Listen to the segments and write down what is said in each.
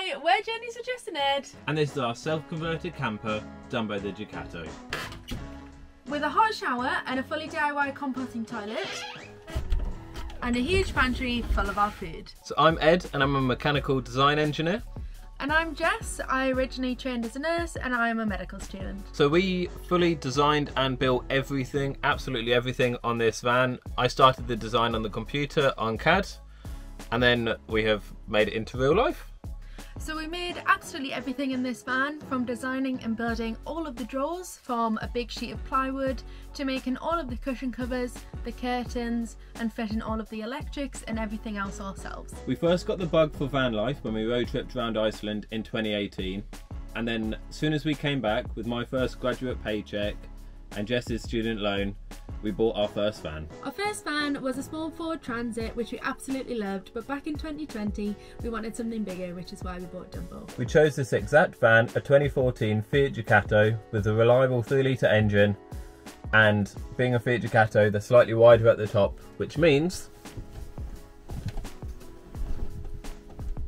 Hi, we're Jenny's with Jess Ed. And this is our self-converted camper done by the Ducato. With a hot shower and a fully DIY composting toilet. And a huge pantry full of our food. So I'm Ed and I'm a mechanical design engineer. And I'm Jess. I originally trained as a nurse and I am a medical student. So we fully designed and built everything, absolutely everything on this van. I started the design on the computer on CAD and then we have made it into real life. So we made absolutely everything in this van, from designing and building all of the drawers from a big sheet of plywood to making all of the cushion covers, the curtains and fitting all of the electrics and everything else ourselves. We first got the bug for van life when we road tripped around Iceland in 2018, and then as soon as we came back with my first graduate paycheck and Jess's student loan, we bought our first van. Our first van was a small Ford Transit, which we absolutely loved, but back in 2020 we wanted something bigger, which is why we bought Dumbo. We chose this exact van, a 2014 Fiat Ducato with a reliable 3-litre engine, and being a Fiat Ducato, they're slightly wider at the top, which means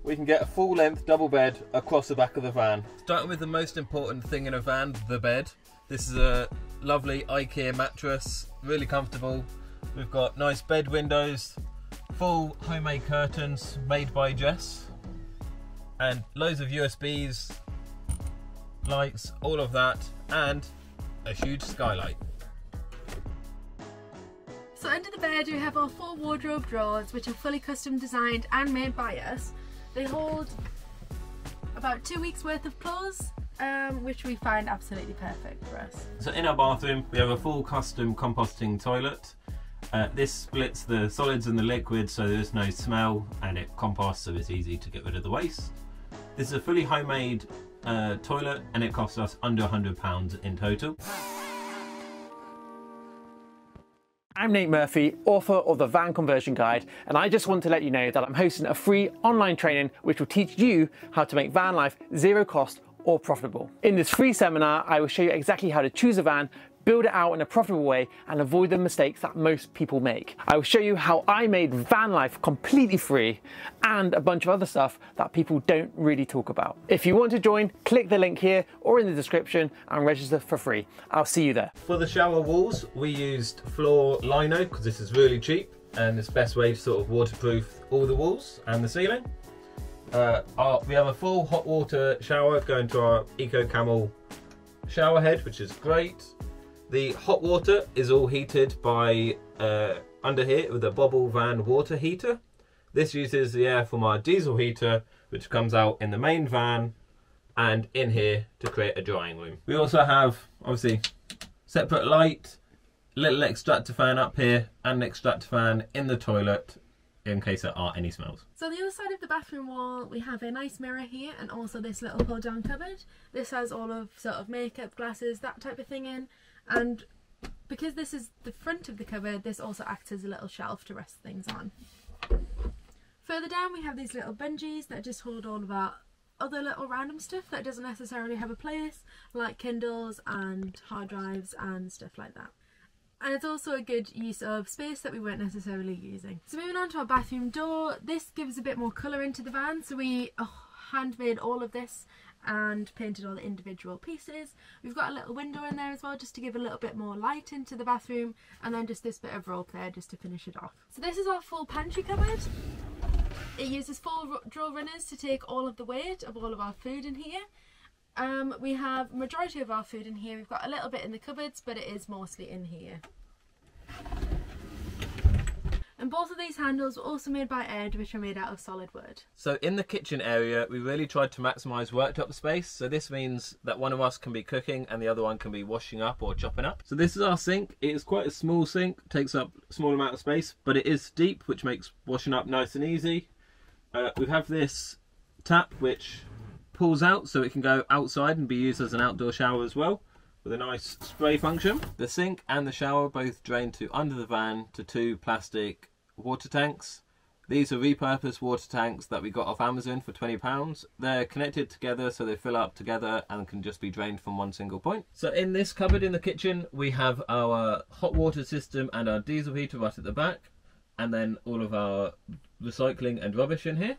we can get a full-length double bed across the back of the van. Starting with the most important thing in a van, the bed. This is a lovely IKEA mattress, really comfortable. We've got nice bed windows, full homemade curtains made by Jess, and loads of USBs, lights, all of that, and a huge skylight. So under the bed we have our 4 wardrobe drawers, which are fully custom designed and made by us. They hold about 2 weeks worth of clothes, which we find absolutely perfect for us. So in our bathroom we have a full custom composting toilet. This splits the solids and the liquids so there's no smell, and it composts so it's easy to get rid of the waste. This is a fully homemade toilet and it costs us under £100 in total. I'm Nate Murphy, author of the Van Conversion Guide, and I just want to let you know that I'm hosting a free online training which will teach you how to make van life zero cost or profitable. In this free seminar, I will show you exactly how to choose a van, build it out in a profitable way, and avoid the mistakes that most people make. I will show you how I made van life completely free and a bunch of other stuff that people don't really talk about. If you want to join, click the link here or in the description and register for free. I'll see you there. For the shower walls, we used floor lino because this is really cheap and it's the best way to sort of waterproof all the walls and the ceiling. We have a full hot water shower going to our Eco Camel shower head, which is great. The hot water is all heated by under here with a bobble van water heater. This uses the air from our diesel heater, which comes out in the main van and in here to create a drying room. We also have, obviously, separate light, little extractor fan up here and an extractor fan in the toilet in case there are any smells. So on the other side of the bathroom wall we have a nice mirror here, and also this little hold down cupboard. This has all of sort of makeup, glasses, that type of thing in, and because this is the front of the cupboard, this also acts as a little shelf to rest things on. Further down we have these little bungees that just hold all of our other little random stuff that doesn't necessarily have a place, like Kindles and hard drives and stuff like that. And it's also a good use of space that we weren't necessarily using. So moving on to our bathroom door, this gives a bit more colour into the van. So we handmade all of this and painted all the individual pieces. We've got a little window in there as well, just to give a little bit more light into the bathroom, and then just this bit of rope there just to finish it off. So this is our full pantry cupboard. It uses 4 drawer runners to take all of the weight of all of our food in here. We have majority of our food in here. We've got a little bit in the cupboards, but it is mostly in here. And both of these handles were also made by Ed, which are made out of solid wood. So in the kitchen area, we really tried to maximise worktop space. So this means that one of us can be cooking and the other one can be washing up or chopping up. So this is our sink. It is quite a small sink, takes up a small amount of space, but it is deep, which makes washing up nice and easy. We have this tap, which pulls out so it can go outside and be used as an outdoor shower as well, with a nice spray function. The sink and the shower both drain to under the van to 2 plastic water tanks. These are repurposed water tanks that we got off Amazon for £20. They're connected together so they fill up together and can just be drained from one single point. So in this cupboard in the kitchen we have our hot water system and our diesel heater right at the back, and then all of our recycling and rubbish in here.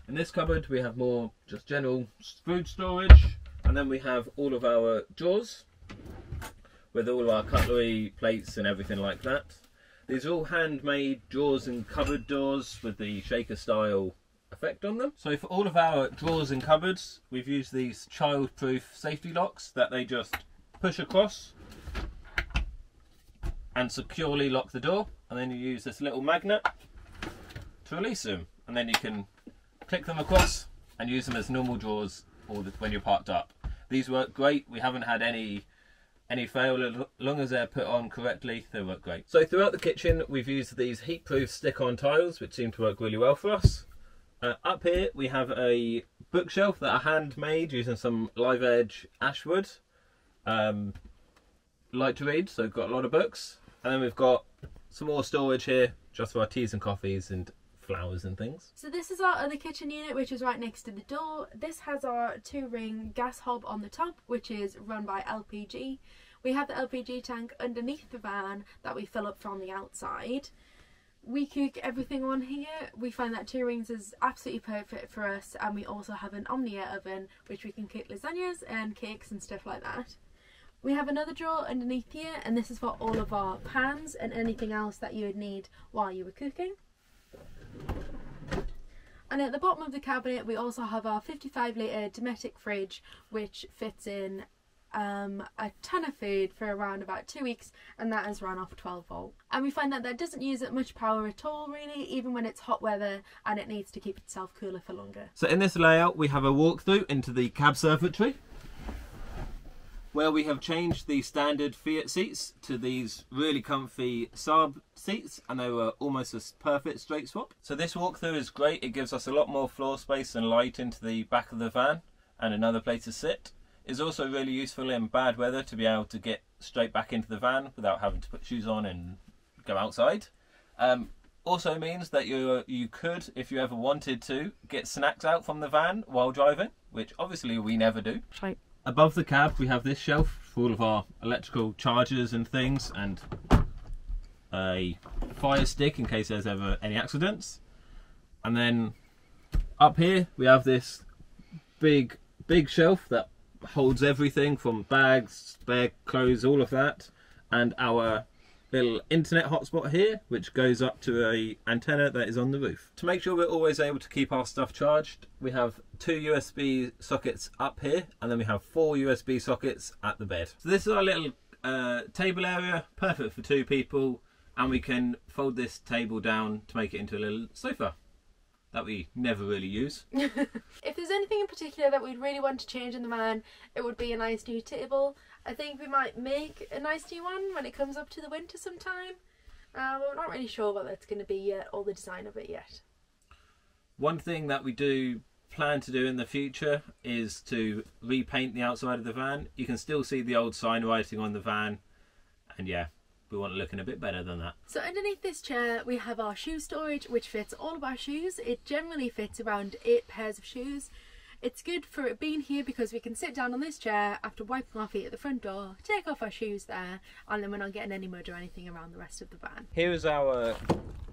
In this cupboard we have more just general food storage, and then we have all of our drawers with all our cutlery, plates and everything like that. These are all handmade drawers and cupboard doors with the shaker style effect on them. So for all of our drawers and cupboards, we've used these child-proof safety locks that they just push across and securely lock the door, and then you use this little magnet to release them, and then you can click them across and use them as normal drawers when you're parked up. These work great. We haven't had any fail. As long as they're put on correctly, they work great. So throughout the kitchen we've used these heat-proof stick-on tiles, which seem to work really well for us. Up here we have a bookshelf that are handmade using some live edge ash wood. Like to read, so got a lot of books. And then we've got some more storage here just for our teas and coffees and flowers and things. So this is our other kitchen unit, which is right next to the door. This has our 2-ring gas hob on the top, which is run by LPG. We have the LPG tank underneath the van that we fill up from the outside. We cook everything on here. We find that 2 rings is absolutely perfect for us, and we also have an Omnia oven which we can cook lasagnas and cakes and stuff like that. We have another drawer underneath here, and this is for all of our pans and anything else that you would need while you were cooking. And at the bottom of the cabinet we also have our 55-litre Dometic fridge, which fits in a ton of food for around about 2 weeks, and that is run off 12 volt. And we find that doesn't use up much power at all really, even when it's hot weather and it needs to keep itself cooler for longer. So in this layout we have a walkthrough into the cab servatory, where we have changed the standard Fiat seats to these really comfy Saab seats, and they were almost a perfect straight swap. So this walkthrough is great. It gives us a lot more floor space and light into the back of the van and another place to sit. It's also really useful in bad weather to be able to get straight back into the van without having to put shoes on and go outside. Also means that you could, if you ever wanted to, get snacks out from the van while driving, which obviously we never do. Right. Above the cab we have this shelf for all of our electrical chargers and things, and a fire stick in case there's ever any accidents. And then up here we have this big shelf that holds everything from bags, spare clothes, all of that, and our little internet hotspot here, which goes up to a antenna that is on the roof. To make sure we're always able to keep our stuff charged, we have 2 USB sockets up here, and then we have 4 USB sockets at the bed. So this is our little table area, perfect for 2 people, and we can fold this table down to make it into a little sofa that we never really use. If there's anything in particular that we'd really want to change in the van, it would be a nice new table. I think we might make a nice new one when it comes up to the winter sometime. We're not really sure what that's going to be yet, or the design of it yet. One thing that we do plan to do in the future is to repaint the outside of the van. You can still see the old sign writing on the van, and yeah, we want it looking a bit better than that. So underneath this chair we have our shoe storage, which fits all of our shoes. It generally fits around 8 pairs of shoes. It's good for it being here because we can sit down on this chair after wiping our feet at the front door, take off our shoes there, and then we're not getting any mud or anything around the rest of the van. Here is our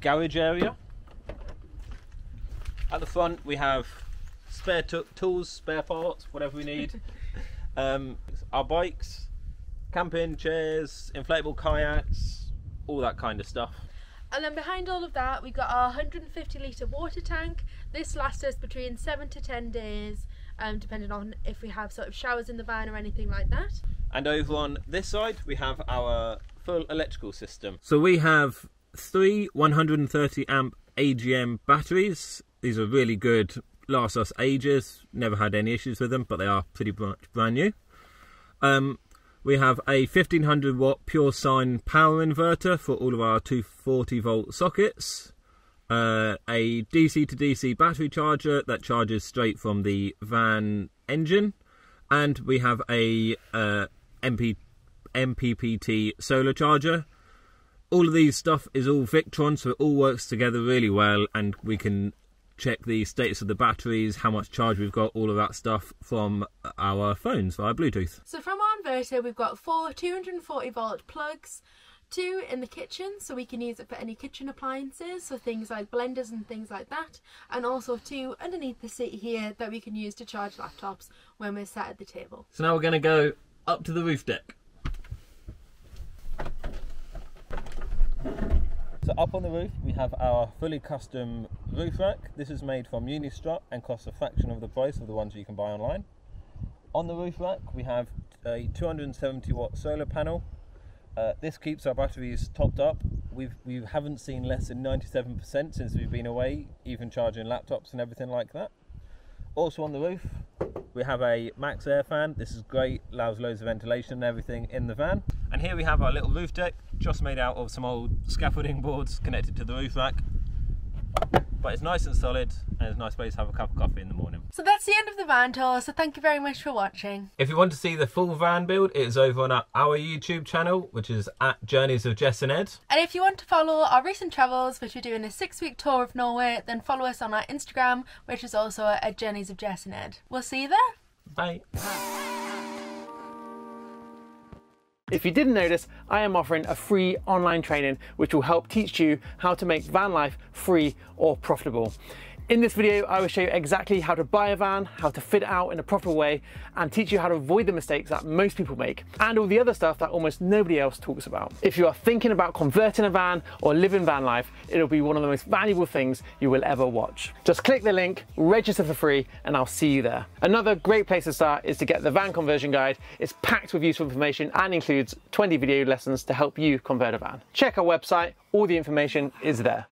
garage area. At the front we have spare tools, spare parts, whatever we need. Our bikes, camping chairs, inflatable kayaks, all that kind of stuff. And then behind all of that we got our 150-litre water tank. This lasts us between 7 to 10 days, depending on if we have sort of showers in the van or anything like that. And over on this side we have our full electrical system. So we have 3 130 amp AGM batteries. These are really good, last us ages, never had any issues with them, but they are pretty much brand new. We have a 1500 watt pure sine power inverter for all of our 240 volt sockets. A DC to DC battery charger that charges straight from the van engine. And we have a MPPT solar charger. All of these stuff is all Victron, so it all works together really well, and we can check the status of the batteries, how much charge we've got, all of that stuff from our phones via Bluetooth. So from our inverter we've got 4 240 volt plugs, 2 in the kitchen, so we can use it for any kitchen appliances, so things like blenders and things like that, and also 2 underneath the seat here that we can use to charge laptops when we're sat at the table. So now we're going to go up to the roof deck. So up on the roof we have our fully custom roof rack. This is made from Unistrut and costs a fraction of the price of the ones you can buy online. On the roof rack we have a 270 watt solar panel. This keeps our batteries topped up. We haven't seen less than 97% since we've been away, even charging laptops and everything like that. Also on the roof we have a max air fan. This is great, allows loads of ventilation and everything in the van. And here we have our little roof deck, just made out of some old scaffolding boards connected to the roof rack. But it's nice and solid, and it's a nice place to have a cup of coffee in the morning. So that's the end of the van tour, so thank you very much for watching. If you want to see the full van build, it is over on our YouTube channel, which is at Journeys of Jess and Ed. And if you want to follow our recent travels, which we're doing a 6-week tour of Norway, then follow us on our Instagram, which is also at Journeys of Jess and Ed. We'll see you there. Bye. If you didn't notice, I am offering a free online training which will help teach you how to make van life free or profitable. In this video, I will show you exactly how to buy a van, how to fit it out in a proper way, and teach you how to avoid the mistakes that most people make, and all the other stuff that almost nobody else talks about. If you are thinking about converting a van or living van life, it'll be one of the most valuable things you will ever watch. Just click the link, register for free, and I'll see you there. Another great place to start is to get the van conversion guide. It's packed with useful information and includes 20 video lessons to help you convert a van. Check our website, all the information is there.